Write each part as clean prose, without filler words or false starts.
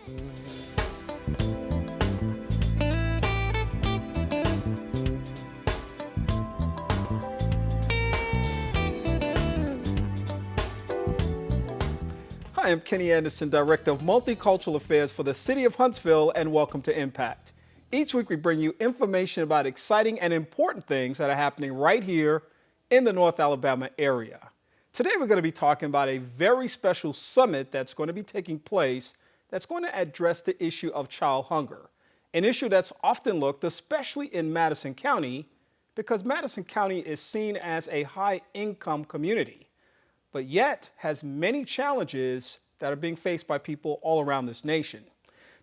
Hi, I'm Kenny Anderson, Director of Multicultural Affairs for the City of Huntsville, and welcome to Impact. Each week we bring you information about exciting and important things that are happening right here in the North Alabama area. Today we're going to be talking about a very special summit that's going to be taking place that's going to address the issue of child hunger, an issue that's often looked, especially in Madison County, because Madison County is seen as a high-income community, but yet has many challenges that are being faced by people all around this nation.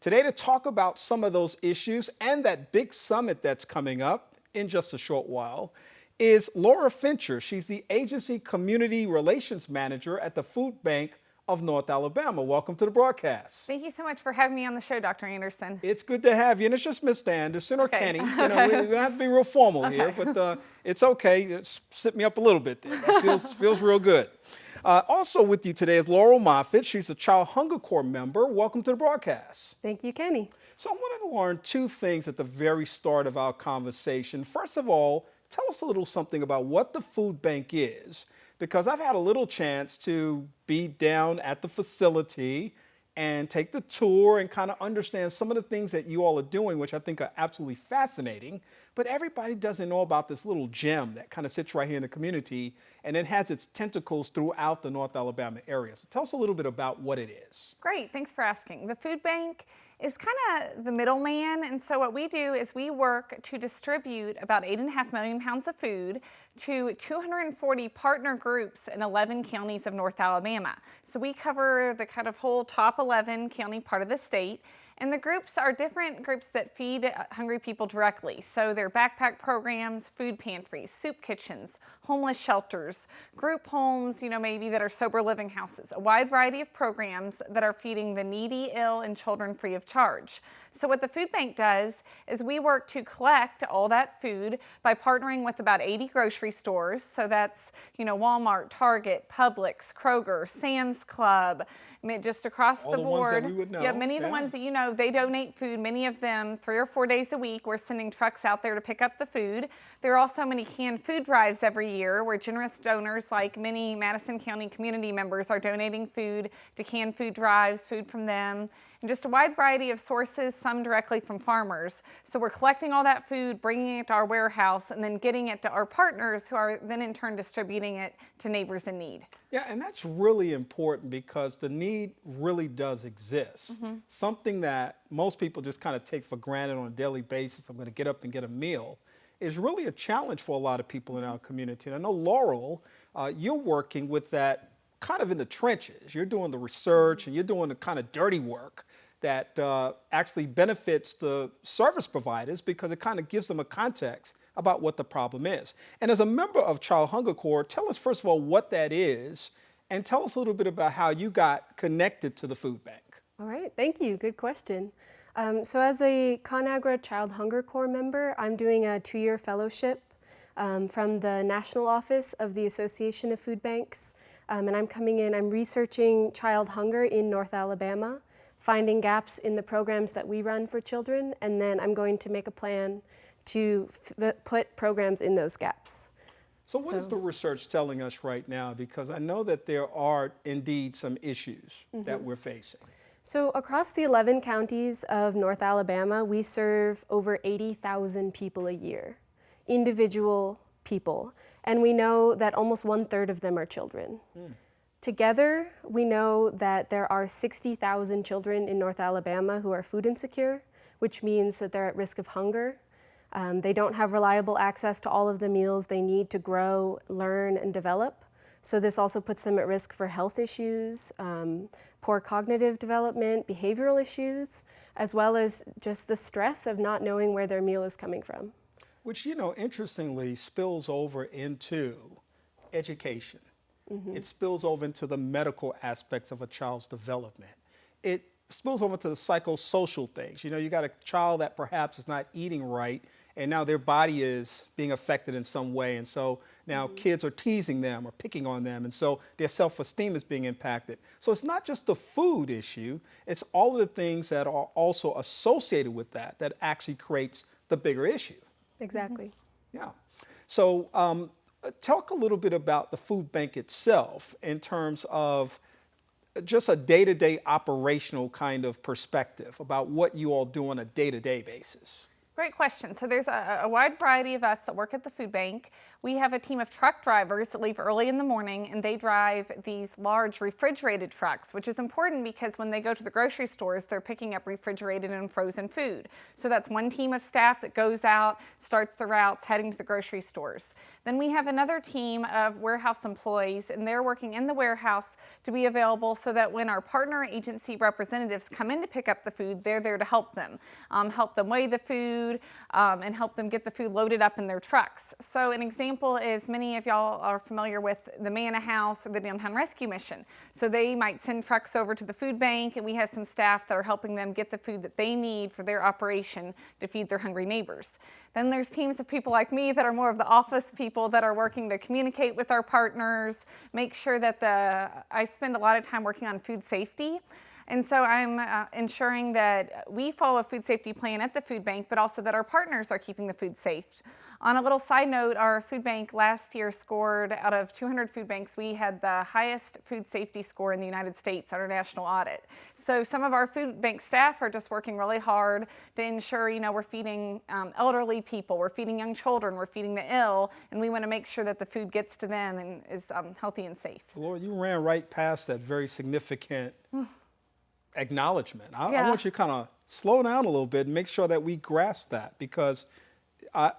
Today, to talk about some of those issues and that big summit that's coming up in just a short while is Laurel Fincher. She's the agency community relations manager at the Food Bank of North Alabama. Welcome to the broadcast. Thank you so much for having me on the show, Dr. Anderson. It's good to have you, and it's just Mr. Anderson or Kenny. You know, we don't have to be real formal here, but it's okay. Just sit me up a little bit there. That feels real good. Also with you today is Laurel Moffet. She's a Child Hunger Corp Member. Welcome to the broadcast. Thank you, Kenny. So I wanted to learn two things at the very start of our conversation. First of all, tell us a little something about what the food bank is, because I've had a little chance to be down at the facility and take the tour and kind of understand some of the things that you all are doing, which I think are absolutely fascinating. But everybody doesn't know about this little gem that kind of sits right here in the community, and it has its tentacles throughout the North Alabama area. So tell us a little bit about what it is. Great, thanks for asking. The food bank is kind of the middleman, and so what we do is we work to distribute about 8.5 million pounds of food to 240 partner groups in 11 counties of North Alabama. So we cover the kind of whole top 11 county part of the state. And the groups are different groups that feed hungry people directly. So they're backpack programs, food pantries, soup kitchens, homeless shelters, group homes, maybe that are sober living houses, a wide variety of programs that are feeding the needy, ill, and children free of charge. So what the food bank does is we work to collect all that food by partnering with about 80 grocery stores. So that's, Walmart, Target, Publix, Kroger, Sam's Club, just across the board. All the ones that we would know. Yeah, many of the ones that they donate food, many of them 3 or 4 days a week. We're sending trucks out there to pick up the food. There are also many canned food drives every year where generous donors like many Madison County community members are donating food to canned food drives, food from them, and just a wide variety of sources, some directly from farmers. So we're collecting all that food, bringing it to our warehouse, and then getting it to our partners who are then in turn distributing it to neighbors in need. Yeah, and that's really important because the need really does exist. Mm-hmm. Something that most people just kind of take for granted on a daily basis, I'm going to get up and get a meal, is really a challenge for a lot of people in our community. And I know, Laurel, you're working with that kind of in the trenches. You're doing the research and you're doing the kind of dirty work that actually benefits the service providers because it kind of gives them a context about what the problem is. And as a member of Child Hunger Corp, tell us first of all what that is and tell us a little bit about how you got connected to the food bank. All right, thank you. Good question. So as a ConAgra Child Hunger Corp member, I'm doing a 2-year fellowship from the National Office of the Association of Food Banks. And I'm coming in, I'm researching child hunger in North Alabama, finding gaps in the programs that we run for children, and then I'm going to make a plan to put programs in those gaps. So what is the research telling us right now? Because I know that there are indeed some issues that we're facing. So across the 11 counties of North Alabama, we serve over 80,000 people a year, individual people. And we know that almost 1/3 of them are children. Together, we know that there are 60,000 children in North Alabama who are food insecure, which means that they're at risk of hunger. They don't have reliable access to all of the meals they need to grow, learn, and develop. So this also puts them at risk for health issues, poor cognitive development, behavioral issues, as well as just the stress of not knowing where their meal is coming from. Which, interestingly spills over into education. It spills over into the medical aspects of a child's development. It spills over to the psychosocial things. You got a child that perhaps is not eating right and now their body is being affected in some way. And so now kids are teasing them or picking on them. And so their self-esteem is being impacted. So it's not just the food issue, it's all of the things that are also associated with that that actually creates the bigger issue. Exactly. Yeah. So talk a little bit about the food bank itself in terms of just a day-to-day operational kind of perspective about what you all do on a day-to-day basis. Great question. So there's a wide variety of us that work at the food bank. We have a team of truck drivers that leave early in the morning, and they drive these large refrigerated trucks, which is important because when they go to the grocery stores, they're picking up refrigerated and frozen food. So that's one team of staff that goes out, starts the routes, heading to the grocery stores. Then we have another team of warehouse employees, and they're working in the warehouse to be available so that when our partner agency representatives come in to pick up the food, they're there to help them weigh the food, and help them get the food loaded up in their trucks. So an example is many of y'all are familiar with the Manna House or the Downtown Rescue Mission. So they might send trucks over to the food bank, and we have some staff that are helping them get the food that they need for their operation to feed their hungry neighbors. Then there's teams of people like me that are more of the office people that are working to communicate with our partners, make sure that I spend a lot of time working on food safety. And so I'm ensuring that we follow a food safety plan at the food bank, but also that our partners are keeping the food safe. On a little side note, our food bank last year scored, out of 200 food banks, we had the highest food safety score in the United States on our national audit. So some of our food bank staff are just working really hard to ensure, we're feeding elderly people, we're feeding young children, we're feeding the ill, and we want to make sure that the food gets to them and is healthy and safe. Laura, you ran right past that very significant acknowledgement. I want you to kind of slow down a little bit and make sure that we grasp that, because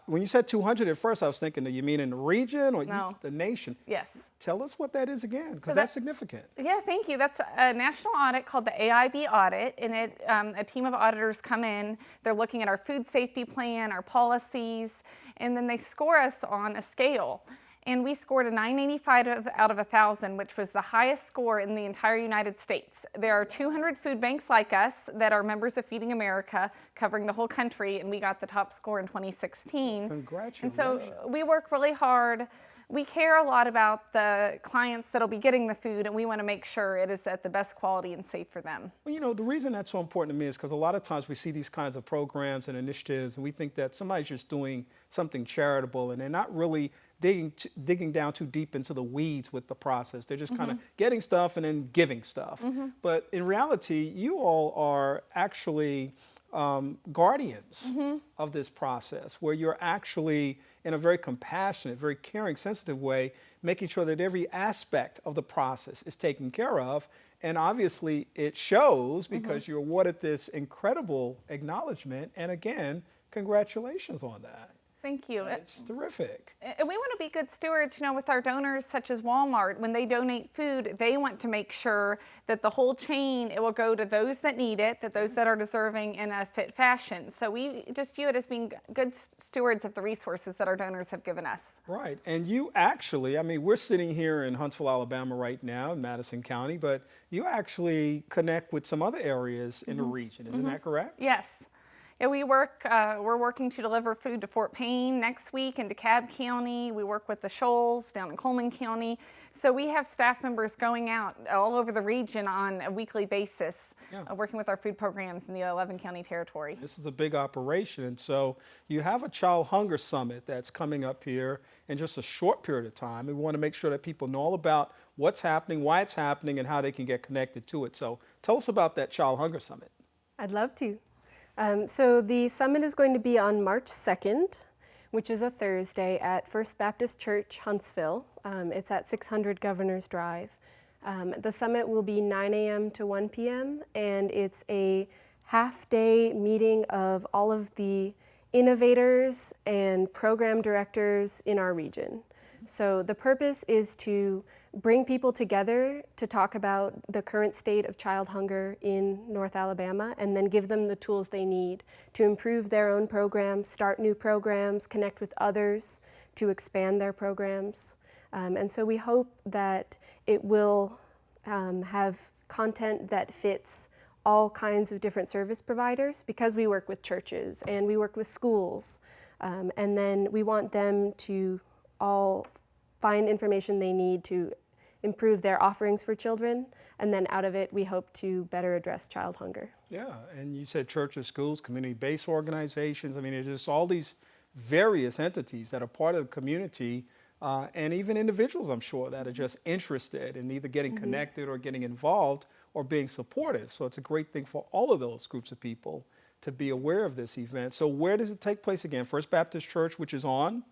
when you said 200 at first, I was thinking, do you mean in the region or No. the nation? Yes. Tell us what that is again, because So that's significant. Yeah, thank you. That's a national audit called the AIB audit, and a team of auditors come in. They're looking at our food safety plan, our policies, and then they score us on a scale. And we scored a 985 out of 1,000, which was the highest score in the entire United States. There are 200 food banks like us that are members of Feeding America, covering the whole country, and we got the top score in 2016. Congratulations. And so we work really hard. We care a lot about the clients that'll be getting the food, and we want to make sure it is at the best quality and safe for them. Well, the reason that's so important to me is because a lot of times we see these kinds of programs and initiatives, and we think that somebody's just doing something charitable, and they're not really digging down too deep into the weeds with the process. They're just kind of getting stuff and then giving stuff. But in reality, you all are actually guardians of this process, where you're actually, in a very compassionate, very caring, sensitive way, making sure that every aspect of the process is taken care of. And obviously it shows, because you're awarded this incredible acknowledgement. And again, congratulations on that. Thank you. It's terrific. And we want to be good stewards, with our donors such as Walmart. When they donate food, they want to make sure that the whole chain, it will go to those that need it, that those that are deserving in a fit fashion. So we just view it as being good stewards of the resources that our donors have given us. Right. And you actually, we're sitting here in Huntsville, Alabama right now, in Madison County, but you actually connect with some other areas in the region. Isn't that correct? Yes. Yeah, we're working to deliver food to Fort Payne next week in DeKalb County. We work with the Shoals down in Coleman County. So we have staff members going out all over the region on a weekly basis, working with our food programs in the 11 county territory. This is a big operation. And so you have a Child Hunger Summit that's coming up here in just a short period of time. We want to make sure that people know all about what's happening, why it's happening, and how they can get connected to it. So tell us about that Child Hunger Summit. I'd love to. So the summit is going to be on March 2nd, which is a Thursday at First Baptist Church, Huntsville. It's at 600 Governors Drive. The summit will be 9 a.m. to 1 p.m. and it's a half-day meeting of all of the innovators and program directors in our region. So the purpose is to bring people together to talk about the current state of child hunger in North Alabama, and then give them the tools they need to improve their own programs, start new programs, connect with others to expand their programs. And so we hope that it will have content that fits all kinds of different service providers, because we work with churches and we work with schools. And then we want them to all find information they need to improve their offerings for children. And then out of it, we hope to better address child hunger. Yeah, and you said churches, schools, community-based organizations. I mean, there's just all these various entities that are part of the community, and even individuals, I'm sure, that are just interested in either getting connected or getting involved or being supportive. So it's a great thing for all of those groups of people to be aware of this event. So where does it take place again? First Baptist Church, which is on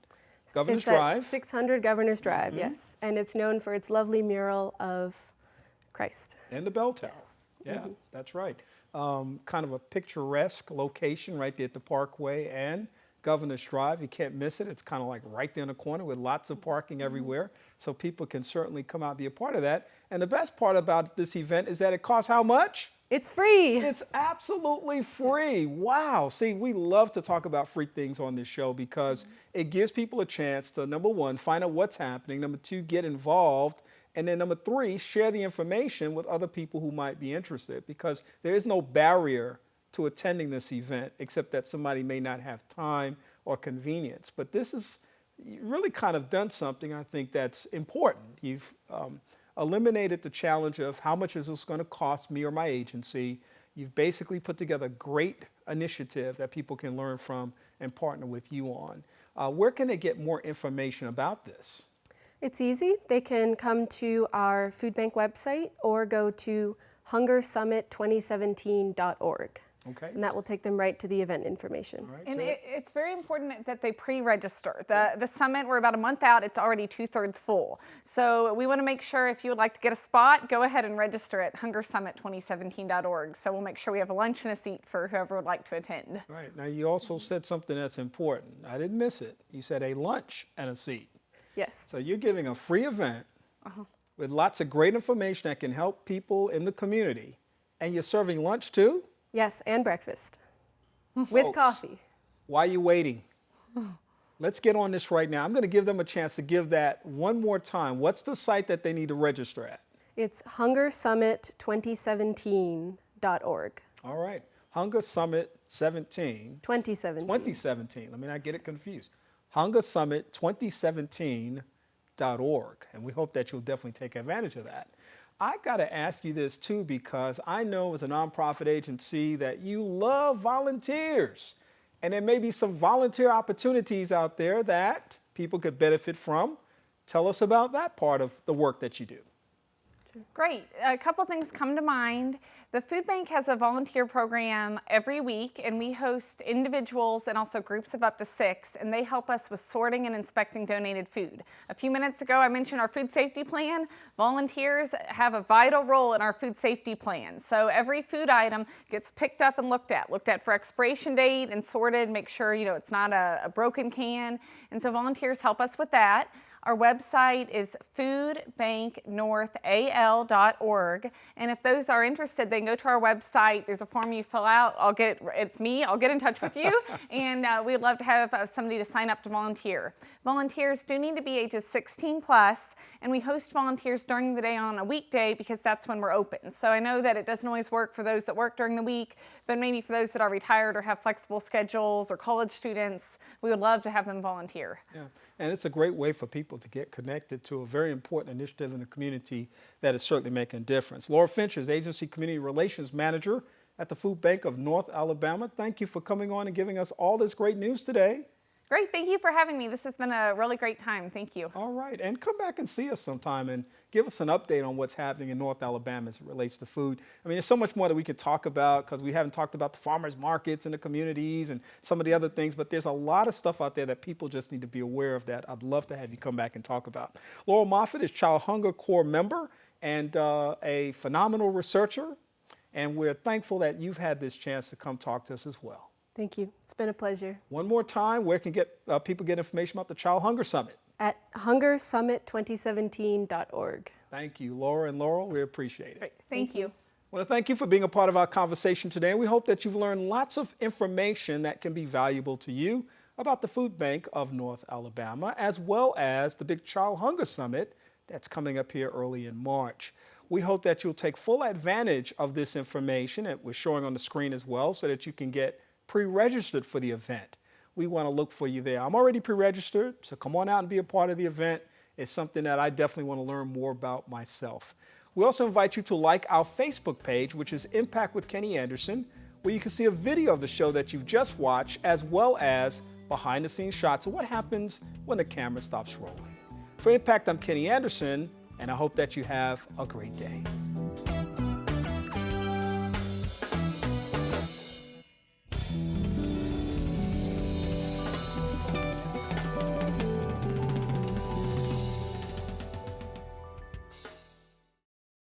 Governor's Drive. At 600 Governor's Drive, yes. And it's known for its lovely mural of Christ. And the bell tower. Yes. Yeah, that's right. Kind of a picturesque location right there at the Parkway and Governor's Drive. You can't miss it. It's kind of like right there in the corner with lots of parking everywhere. So people can certainly come out and be a part of that. And the best part about this event is that it costs how much? It's free. It's absolutely free. Wow. See, we love to talk about free things on this show because it gives people a chance to, number one, find out what's happening. Number two, get involved. And then number three, share the information with other people who might be interested, because there is no barrier to attending this event except that somebody may not have time or convenience. But this is really kind of done something I think that's important. You've eliminated the challenge of how much is this going to cost me or my agency. You've basically put together a great initiative that people can learn from and partner with you on. Where can they get more information about this? It's easy. They can come to our food bank website or go to hungersummit2017.org. Okay. And that will take them right to the event information. All right, And so it's very important that they pre-register. The summit, we're about a month out, it's already 2/3 full. So we want to make sure if you would like to get a spot, go ahead and register at hungersummit2017.org. So we'll make sure we have a lunch and a seat for whoever would like to attend. All right. Now, you also said something that's important. I didn't miss it. You said a lunch and a seat. Yes. So you're giving a free event with lots of great information that can help people in the community. And you're serving lunch too? Yes, and breakfast with Folks, coffee. Why are you waiting? Let's get on this right now. I'm going to give them a chance to give that one more time. What's the site that they need to register at? It's hungersummit2017.org. All right. Hunger Summit 17. 2017. 2017. Let me not get it confused. HungerSummit2017.org. And we hope that you'll definitely take advantage of that. I got to ask you this too, because I know as a nonprofit agency that you love volunteers. And there may be some volunteer opportunities out there that people could benefit from. Tell us about that part of the work that you do. Great. A couple things come to mind. The food bank has a volunteer program every week, and we host individuals and also groups of up to 6, and they help us with sorting and inspecting donated food. A few minutes ago, I mentioned our food safety plan. Volunteers have a vital role in our food safety plan. So every food item gets picked up and looked at for expiration date and sorted, make sure it's not a broken can. And so volunteers help us with that. Our website is foodbanknorthal.org, and if those are interested, they can go to our website. There's a form you fill out. I'll get in touch with you, and we'd love to have somebody to sign up to volunteer. Volunteers do need to be ages 16 plus, and we host volunteers during the day on a weekday because that's when we're open. So I know that it doesn't always work for those that work during the week, but maybe for those that are retired or have flexible schedules or college students, we would love to have them volunteer. Yeah, and it's a great way for people to get connected to a very important initiative in the community that is certainly making a difference. Laurel Fincher is Agency Community Relations Manager at the Food Bank of North Alabama. Thank you for coming on and giving us all this great news today. Great, thank you for having me. This has been a really great time. Thank you. All right, and come back and see us sometime and give us an update on what's happening in North Alabama as it relates to food. I mean, there's so much more that we could talk about because we haven't talked about the farmers markets and the communities and some of the other things, but there's a lot of stuff out there that people just need to be aware of that I'd love to have you come back and talk about. Laurel Moffet is Child Hunger Corp Member and a phenomenal researcher, and we're thankful that you've had this chance to come talk to us as well. Thank you. It's been a pleasure. One more time, where can people get information about the Child Hunger Summit? At hungersummit2017.org. Thank you, Laura and Laurel. We appreciate it. Great. Thank you. I want to thank you for being a part of our conversation today. And we hope that you've learned lots of information that can be valuable to you about the Food Bank of North Alabama, as well as the big Child Hunger Summit that's coming up here early in March. We hope that you'll take full advantage of this information that we're showing on the screen as well so that you can get pre-registered for the event. we want to look for you there. I'm already pre-registered, so come on out and be a part of the event. It's something that I definitely want to learn more about myself. We also invite you to like our Facebook page, which is Impact with Kenny Anderson, where you can see a video of the show that you've just watched, as well as behind-the-scenes shots of what happens when the camera stops rolling. For Impact, I'm Kenny Anderson, and I hope that you have a great day.